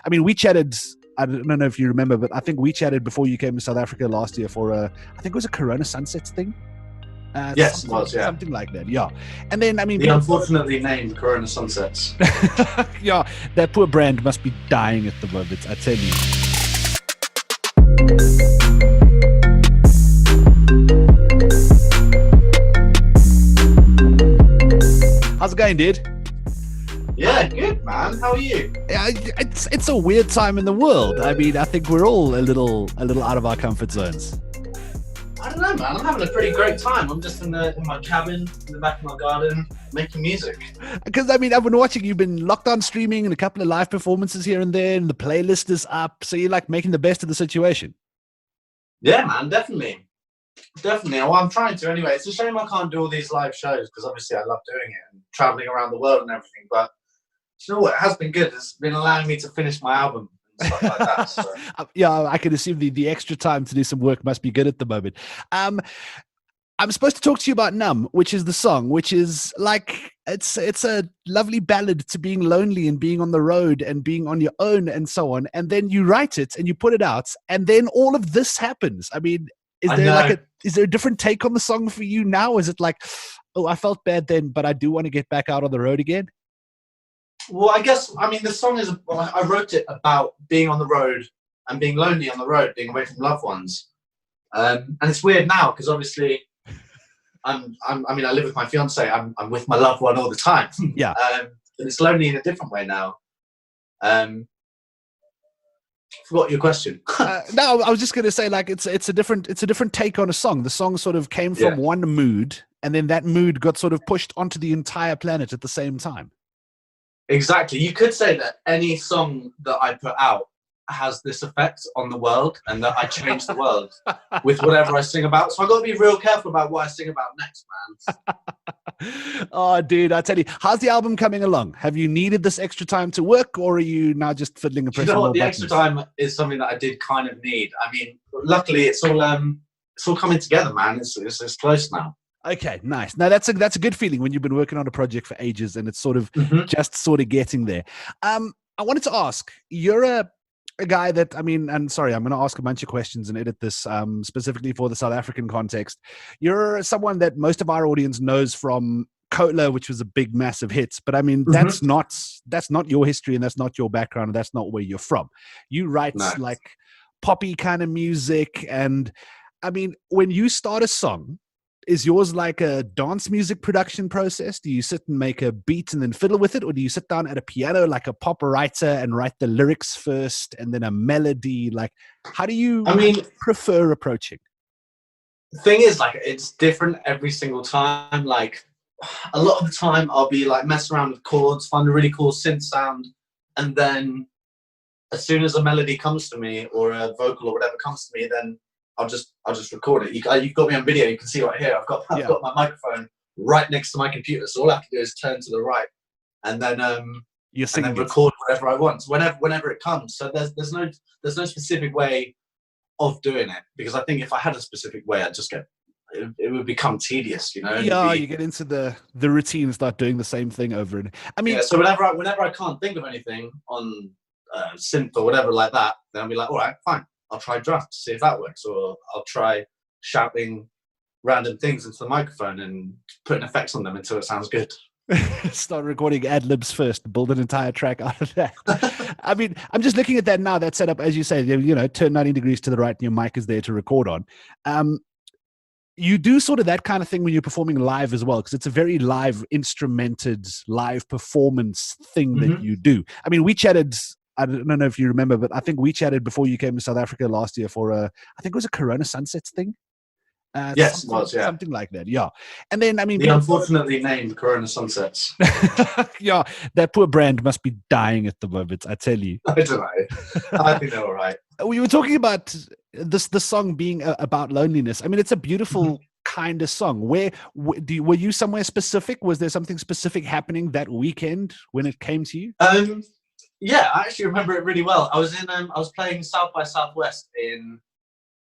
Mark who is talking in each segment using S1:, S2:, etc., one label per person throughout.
S1: I mean, we chatted. I don't know if you remember, but I think we chatted before you came to South Africa last year for I think it was a Corona Sunsets thing.
S2: Yes, it was, yeah.
S1: Something like that, yeah. And then, I mean...
S2: The unfortunately named Corona Sunsets.
S1: Yeah, that poor brand must be dying at the moment, I tell you. How's it going, dude?
S2: Yeah, good, man. How are you?
S1: Yeah, it's a weird time in the world. I mean, I think we're all a little out of our comfort zones.
S2: I don't know, man. I'm having a pretty great time. I'm just in my cabin, in the back of my garden, making music.
S1: Because, I mean, I've been watching, you've been locked on streaming and a couple of live performances here and there, and the playlist is up. So you're like making the best of the situation.
S2: Yeah, man, definitely. Definitely. Well, I'm trying to anyway. It's a shame I can't do all these live shows because obviously I love doing it and traveling around the world and everything. But you know what? It has been good. It's been allowing me to finish my album. Stuff like that, so.
S1: Yeah, I can assume the extra time to do some work must be good at the moment. I'm supposed to talk to you about Numb, which is the song, which is like it's a lovely ballad to being lonely and being on the road and being on your own and so on. And then you write it and you put it out, and then all of this happens. I mean, is there a different take on the song for you now? Is it like, oh, I felt bad then, but I do want to get back out on the road again?
S2: Well, I guess, I mean, the song is, I wrote it about being on the road and being lonely on the road, being away from loved ones. And it's weird now because obviously I live with my fiance. I'm with my loved one all the time.
S1: Yeah.
S2: And it's lonely in a different way now. Forgot your question.
S1: No, I was just going to say, like, it's a different take on a song. The song sort of came from one mood, and then that mood got sort of pushed onto the entire planet at the same time.
S2: Exactly. You could say that any song that I put out has this effect on the world and that I change the world with whatever I sing about. So I've got to be real careful about what I sing about next, man.
S1: Oh, dude, I tell you, how's the album coming along? Have you needed this extra time to work, or are you now just fiddling a pressing?
S2: You know what? The
S1: buttons?
S2: extra time is something that I did kind of need. I mean, luckily it's all coming together, man. It's close now.
S1: Okay, nice. Now that's a good feeling when you've been working on a project for ages and it's sort of just sort of getting there. I wanted to ask, you're a guy that, I mean, and sorry, I'm going to ask a bunch of questions and edit this specifically for the South African context. You're someone that most of our audience knows from Cola, which was a big, massive hit. But I mean, that's not your history and that's not your background and that's not where you're from. You write like poppy kind of music. And I mean, when you start a song, is yours like a dance music production process? Do you sit and make a beat and then fiddle with it? Or do you sit down at a piano like a pop writer and write the lyrics first and then a melody? Like, how do you prefer approaching?
S2: The thing is, like, it's different every single time. Like, a lot of the time I'll be like messing around with chords, find a really cool synth sound. And then as soon as a melody comes to me or a vocal or whatever comes to me, then I'll just record it. You've got me on video. You can see right here. I've got my microphone right next to my computer. So all I have to do is turn to the right, and then record whatever I want. So whenever it comes. So there's no specific way of doing it, because I think if I had a specific way, I'd just it would become tedious, you know.
S1: Yeah, you get into the routine and start doing the same thing over and. I mean,
S2: so whenever I can't think of anything on synth or whatever like that, then I'll be like, all right, fine. I'll try drums, see if that works, or I'll try shouting random things into the microphone and putting effects on them until it sounds good.
S1: Start recording ad-libs first, build an entire track out of that. I mean, I'm just looking at that now, that setup, as you say, turn 90 degrees to the right and your mic is there to record on. You do sort of that kind of thing when you're performing live as well, because it's a very live, instrumented, live performance thing that you do. I mean, we chatted... I don't know if you remember, but I think we chatted before you came to South Africa last year for I think it was a Corona Sunsets thing.
S2: Yes, it was, yeah.
S1: Something like that, yeah. And then, I mean...
S2: The unfortunately named Corona Sunsets.
S1: Yeah, that poor brand must be dying at the moment, I tell you.
S2: I don't know. I think they're all right.
S1: We were talking about the song being about loneliness. I mean, it's a beautiful kind of song. Were you somewhere specific? Was there something specific happening that weekend when it came to you?
S2: Yeah, I actually remember it really well. I was playing South by Southwest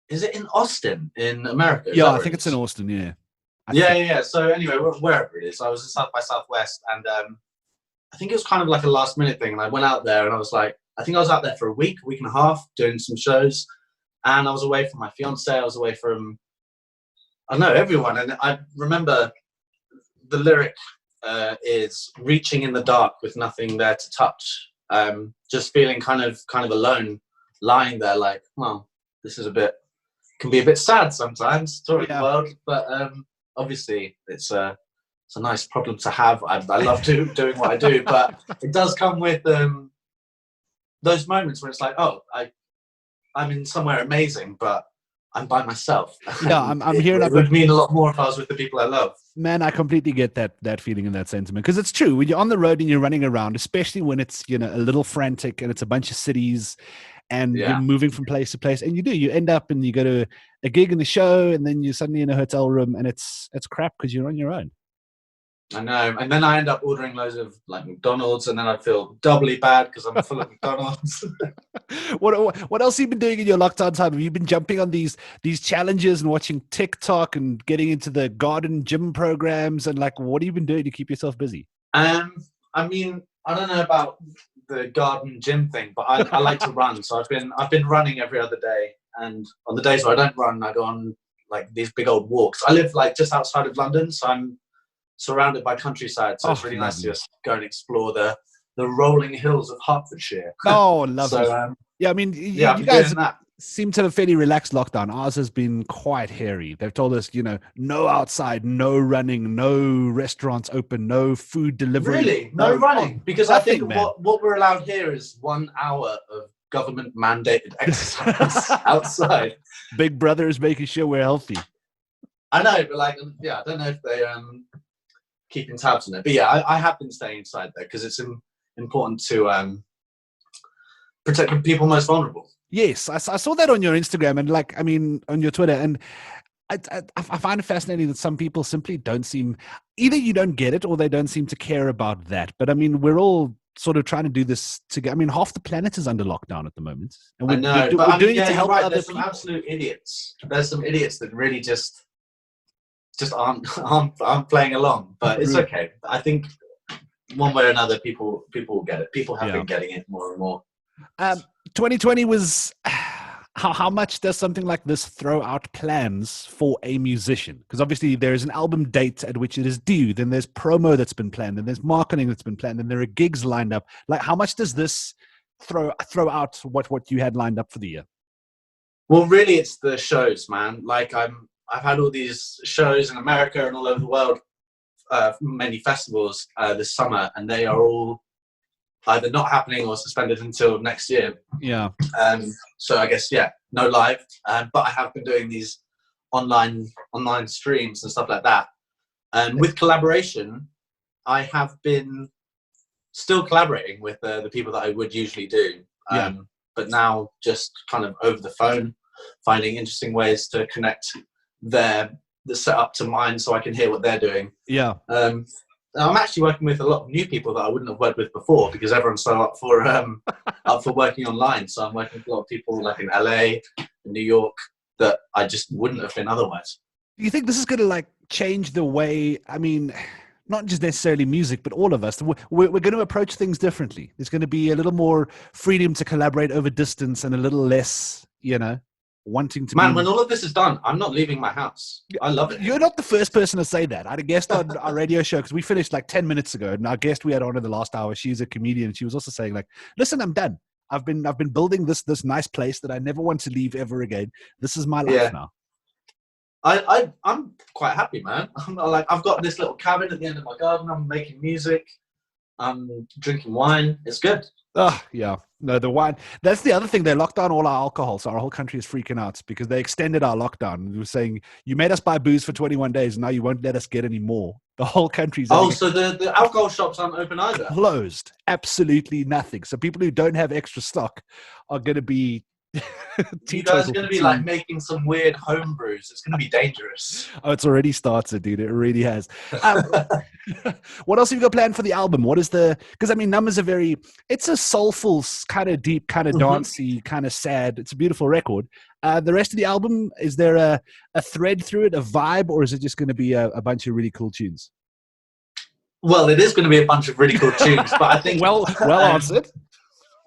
S2: is it in Austin in America?
S1: Yeah, I think it's in Austin, yeah.
S2: Yeah. So anyway, wherever it is, I was in South by Southwest, and I think it was kind of like a last minute thing. And I went out there and I was like, I think I was out there for a week and a half doing some shows, and I was away from my fiance. I was away from, I don't know, everyone. And I remember the lyric is reaching in the dark with nothing there to touch. Just feeling kind of alone, lying there like, well, this is can be a bit sad sometimes, touring the world, but obviously it's a nice problem to have. I love doing what I do, but it does come with those moments where it's like, oh, I'm in somewhere amazing, but I'm by myself.
S1: Yeah, I'm here.
S2: It would mean a lot more if I was with the people I love.
S1: Man, I completely get that feeling and that sentiment, because it's true. When you're on the road and you're running around, especially when it's, you know, a little frantic and it's a bunch of cities and you're moving from place to place, and you end up and you go to a gig in the show, and then you're suddenly in a hotel room, and it's crap because you're on your own.
S2: I know, and then I end up ordering loads of like McDonald's, and then I feel doubly bad because I'm full of McDonald's.
S1: What else have you been doing in your lockdown time? Have you been jumping on these challenges and watching TikTok and getting into the garden gym programs, and like, what have you been doing to keep yourself busy?
S2: I mean, I don't know about the garden gym thing, but I like to run, so I've been running every other day, and on the days where I don't run, I go on like these big old walks. I live like just outside of London, so I'm surrounded by countryside, so it's really nice to just go and explore the rolling hills of Hertfordshire.
S1: Oh, lovely.
S2: So,
S1: yeah, I mean, you guys seem to have a fairly relaxed lockdown. Ours has been quite hairy. They've told us, you know, no outside, no running, no restaurants open, no food delivery.
S2: Really? No running? Because I think what we're allowed here is 1 hour of government mandated exercise outside.
S1: Big Brother is making sure we're healthy.
S2: I know, but like, I don't know if they keeping tabs on it, but yeah, I have been staying inside there because it's important to protect the people most vulnerable.
S1: Yes, I saw that on your Instagram and like, I mean, on your Twitter, and I find it fascinating that some people simply don't seem, either you don't get it or they don't seem to care about that. But I mean, we're all sort of trying to do this together. I mean, half the planet is under lockdown at the moment, and we're doing it to help other
S2: There's
S1: people.
S2: Some absolute idiots. There's some idiots that really just aren't playing along, but it's okay. I think one way or another, people will get it. People have been getting it more and more.
S1: 2020 was. How much does something like this throw out plans for a musician? Because obviously there is an album date at which it is due. Then there's promo that's been planned, and there's marketing that's been planned, and there are gigs lined up. Like, how much does this throw out what you had lined up for the year?
S2: Well, really, it's the shows, man. Like I've had all these shows in America and all over the world, many festivals this summer, and they are all either not happening or suspended until next year.
S1: Yeah.
S2: So I guess, no live. But I have been doing these online streams and stuff like that. With collaboration, I have been still collaborating with the people that I would usually do. But now just kind of over the phone, finding interesting ways to connect the setup to mine so I can hear what they're doing. Yeah. I'm actually working with a lot of new people that I wouldn't have worked with before because everyone's so up for working online. So I'm working with a lot of people like in LA, in New York, that I just wouldn't have been otherwise.
S1: Do you think this is going to like change the way, I mean, not just necessarily music, but all of us, we're going to approach things differently? There's going to be a little more freedom to collaborate over distance and a little less, wanting to
S2: when all of this is done, I'm not leaving my house. I love it.
S1: You're not the first person to say that. I had a guest on our radio show because we finished like 10 minutes ago, and our guest we had on in the last hour, she's a comedian. She was also saying like, listen, I'm done. I've been building this nice place that I never want to leave ever again. This is my life now.
S2: I'm quite happy, man. I've got this little cabin at the end of my garden. I'm making music. I'm drinking wine. It's good.
S1: Oh, yeah. No, the wine. That's the other thing. They locked down all our alcohol. So our whole country is freaking out because they extended our lockdown. They were saying, you made us buy booze for 21 days. And now you won't let us get any more. The whole country's...
S2: Oh, so the alcohol shops aren't open either?
S1: Closed. Absolutely nothing. So people who don't have extra stock are going to be...
S2: You guys are going to be like making some weird home brews. It's going to be dangerous.
S1: Oh, it's already started, dude. It really has. What else have you got planned for the album? What is because I mean, Numbers are it's a soulful, kind of deep, kind of dancey, kind of sad. It's a beautiful record. The rest of the album, is there a thread through it, a vibe, or is it just going to be a bunch of really cool tunes?
S2: Well, it is going to be a bunch of really cool tunes, but I think...
S1: well answered.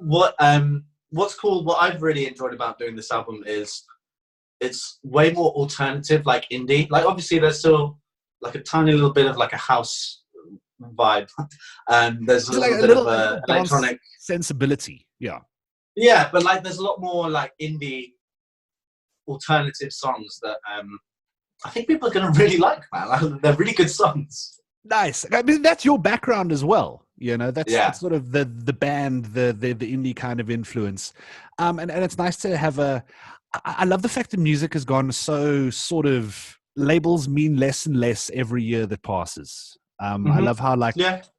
S2: what's cool, what I've really enjoyed about doing this album is it's way more alternative, like indie. Like obviously there's still like a tiny little bit of like a house vibe. There's a little bit of a electronic
S1: sensibility.
S2: Yeah, but like there's a lot more like indie alternative songs that I think people are gonna really like, man. Like, they're really good songs.
S1: Nice. I mean, that's your background as well. You know, that's sort of the band, the indie kind of influence. And it's nice to have I love the fact that music has gone so sort of, labels mean less and less every year that passes. I love how like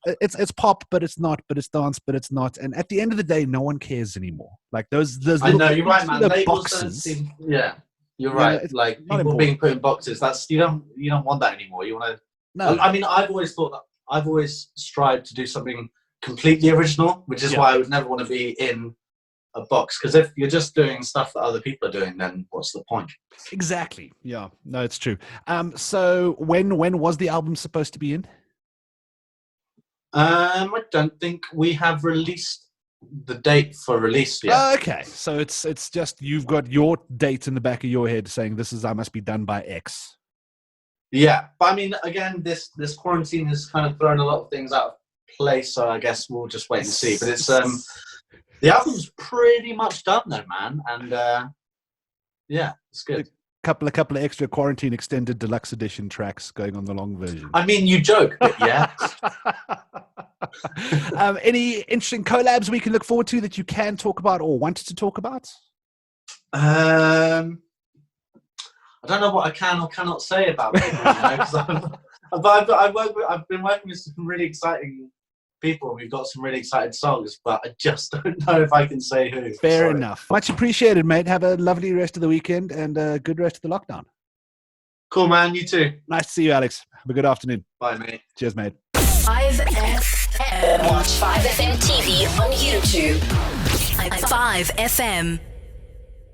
S1: it's pop, but it's not, but it's dance, but it's not. And at the end of the day, no one cares anymore. Like those
S2: I know, you're right, man. Labels
S1: boxes.
S2: You're right. Like people being put in boxes. That's you don't want that anymore. You want to. No. I mean, I've always thought that. I've always strived to do something completely original, which is why I would never want to be in a box. Because if you're just doing stuff that other people are doing, then what's the point?
S1: Exactly. Yeah. No, it's true. So when was the album supposed to be in?
S2: I don't think we have released the date for release yet.
S1: Oh, okay, so it's just you've got your date in the back of your head saying I must be done by X.
S2: Yeah, but I mean, again, this quarantine has kind of thrown a lot of things out of place, so I guess we'll just wait and see. But it's the album's pretty much done though, man, and yeah, it's good.
S1: Couple of extra quarantine extended deluxe edition tracks going on the long version.
S2: I mean, you joke, but yeah.
S1: Any interesting collabs we can look forward to that you can talk about or wanted to talk about?
S2: I don't know what I can or cannot say about people, because I've been working with some really exciting people. We've got some really exciting songs, but I just don't know if I can say who.
S1: Fair enough. Much appreciated, mate. Have a lovely rest of the weekend and a good rest of the lockdown.
S2: Cool, man. You too.
S1: Nice to see you, Alex. Have a good afternoon.
S2: Bye, mate.
S1: Cheers, mate.
S3: 5FM. Watch 5FM TV on YouTube. 5FM.